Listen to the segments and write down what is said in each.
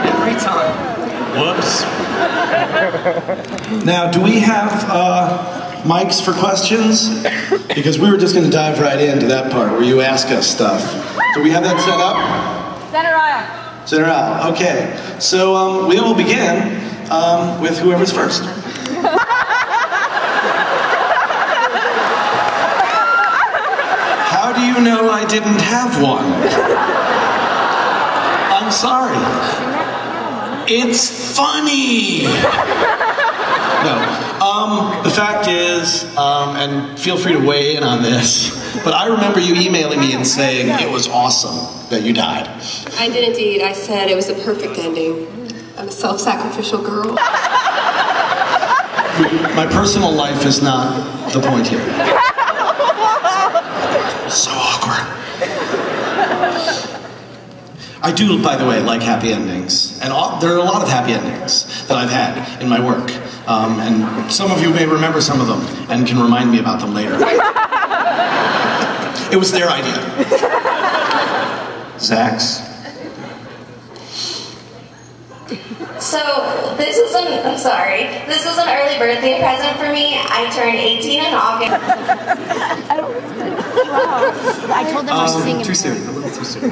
Every time. Whoops. Now, do we have mics for questions? Because we were just going to dive right into that part where you ask us stuff. Do we have that set up? Center aisle. Center aisle, okay. So we will begin with whoever's first. How do you know I didn't have one? I'm sorry. It's funny! No. The fact is, and feel free to weigh in on this, but I remember you emailing me and saying it was awesome that you died. I did indeed. I said it was a perfect ending. I'm a self-sacrificial girl. My personal life is not the point here. So awkward. I do, by the way, like happy endings. And there are a lot of happy endings that I've had in my work. And some of you may remember some of them and can remind me about them later. It was their idea. Zach's. So, this is an early birthday present for me. I turned 18 in August. I told them to sing it. Too soon, a little too soon.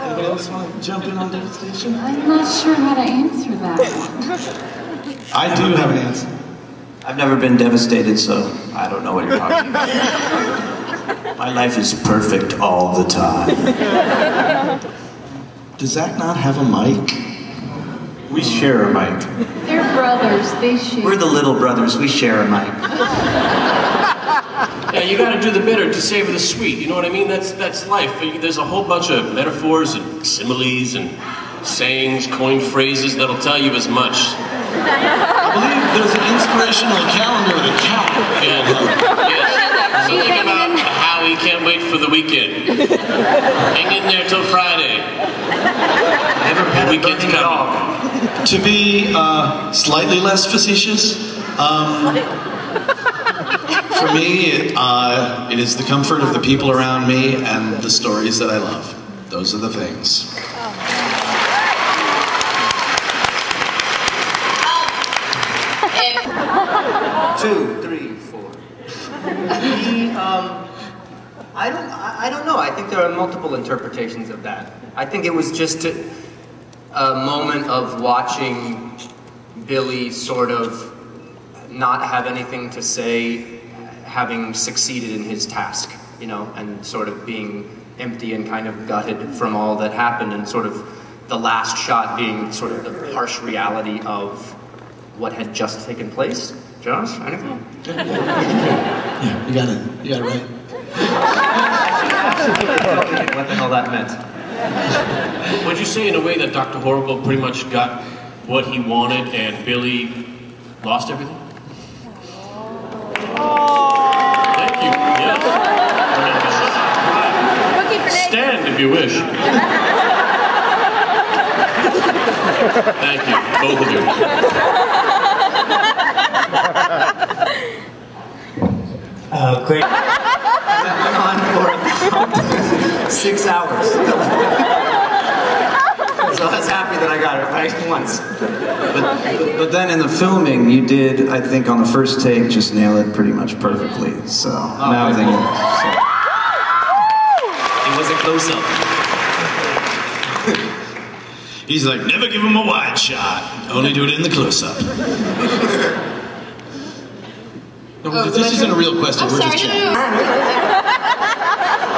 Anybody else want to jump in on devastation? I'm not sure how to answer that one. I do have an answer. I've never been devastated, so I don't know what you're talking about. My life is perfect all the time. Does Zach not have a mic? We share a mic. They're brothers, they share. We're the little brothers, we share a mic. Yeah, you gotta do the bitter to savor the sweet, you know what I mean? That's life. There's a whole bunch of metaphors and similes and sayings, coined phrases that'll tell you as much. I believe there's an inspirational calendar of a cat. Yes. Something about how he can't wait for the weekend. Hang in there till Friday. Never The weekend's coming. To be slightly less facetious, for me, it is the comfort of the people around me and the stories that I love. Those are the things. 2, 3, 4. I don't know. I think there are multiple interpretations of that. I think it was just a moment of watching Billy sort of not have anything to say, having succeeded in his task, you know, and sort of being empty and kind of gutted from all that happened, and sort of the last shot being sort of the harsh reality of what had just taken place. Josh, anything? Yeah, you got it right. What the hell that meant? Would you say in a way that Dr. Horrible pretty much got what he wanted and Billy lost everything? Thank you. Yes. Stand if you wish. Thank you, both of you. Great. I'm on for about 6 hours. So I was happy that I got it right once. But then in the filming, you did, I think on the first take, just nail it pretty much perfectly. So now I'm thinking. It was a close-up. He's like, never give him a wide shot. Only do it in the close-up. No, this isn't a real question. We're just chatting.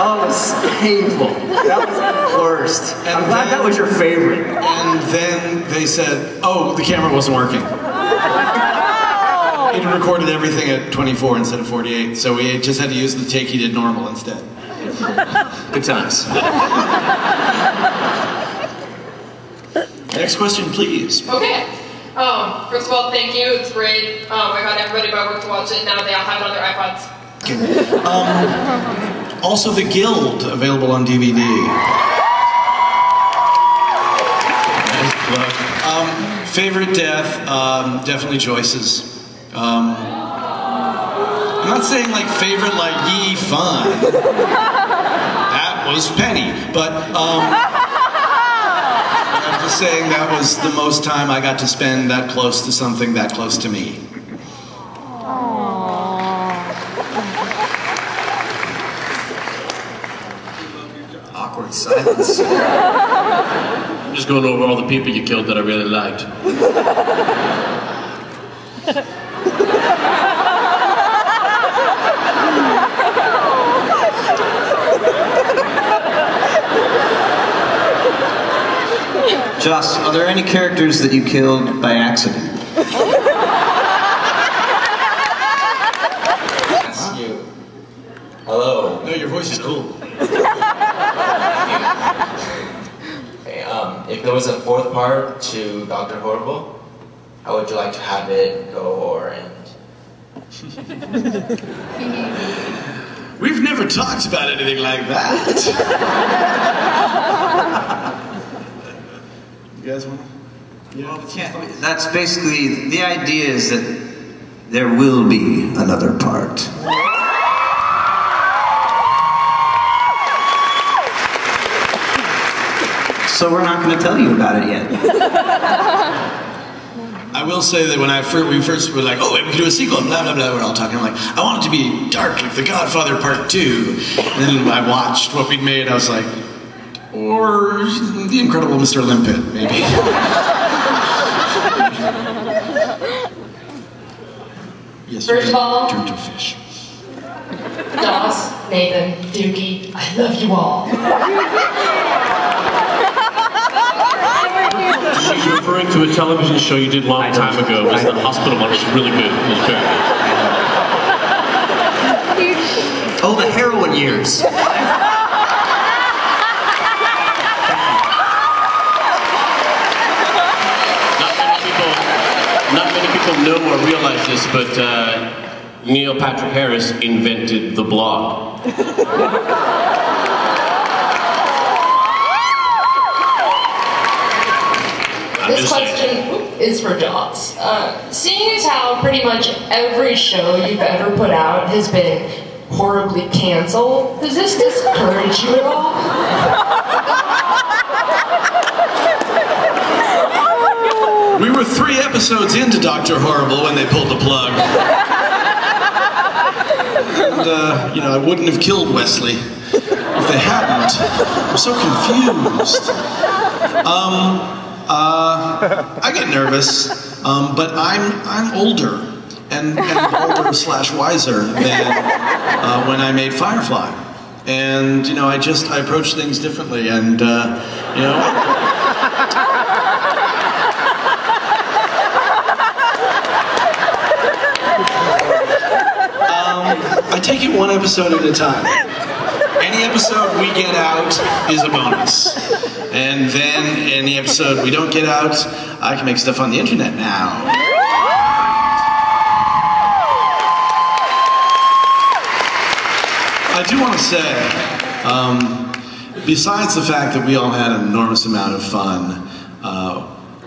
Oh, it was painful. That was the worst. I'm glad that was your favorite. And then they said, oh, the camera wasn't working. It recorded everything at 24 instead of 48, so we just had to use the take he did normal instead. Good times. Next question, please. Okay. First of all, thank you. It's great. I got everybody at my work to watch it. Now they all have it on their iPods. Also, The Guild, available on DVD. Nice plug. Favorite death, definitely Joyce's. I'm not saying like favorite like yee fun. That was Penny. But I'm just saying that was the most time I got to spend that close to something that close to me. Awkward silence. I'm just going over all the people you killed that I really liked. Joss, are there any characters that you killed by accident? That's you. Hello. No, your voice is cool. Okay, if there was a fourth part to Dr. Horrible, how would you like to have it go or end? We've never talked about anything like that. You guys want to? Well, that's basically, the idea is that there will be another part. So we're not going to tell you about it yet. I will say that when we first were like, oh, we can do a sequel, blah, blah, blah, we're all talking, I'm like, I want it to be dark, like The Godfather Part 2. And then I watched what we'd made, I was like, or The Incredible Mr. Limpet, maybe. Yes, First of all, turn to a fish. Joss, Nathan, Dookie, I love you all. She's referring to a television show you did a long time ago. It was the hospital one. It was really good. It was very good. Oh, the heroin years. Not many people know or realize this, but Neil Patrick Harris invented the blog. This question is for Joss. Seeing as how pretty much every show you've ever put out has been horribly canceled, does this discourage you at all? We were 3 episodes into Dr. Horrible when they pulled the plug. And, you know, I wouldn't have killed Wesley if they hadn't. I'm so confused. I get nervous, but I'm older and older / wiser than when I made Firefly. And, you know, I approach things differently, and, you know, I take it 1 episode at a time. Any episode we get out is a bonus. And then any episode we don't get out, I can make stuff on the internet now. I do want to say, besides the fact that we all had an enormous amount of fun,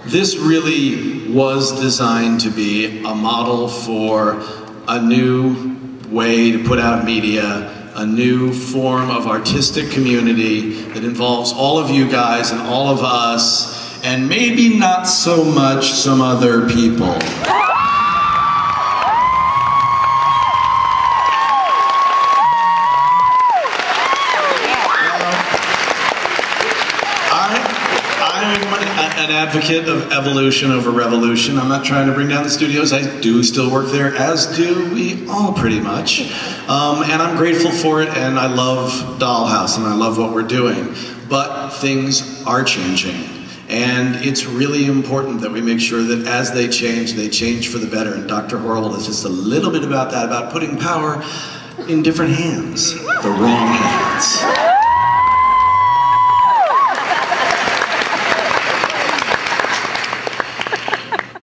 this really was designed to be a model for a new way to put out media, a new form of artistic community that involves all of you guys and all of us, and maybe not so much some other people. An advocate of evolution over revolution. I'm not trying to bring down the studios. I do still work there, as do we all pretty much. And I'm grateful for it, and I love Dollhouse, and I love what we're doing. But things are changing. And it's really important that we make sure that as they change for the better. And Dr. Horrible is just a little bit about that, about putting power in different hands, the wrong hands.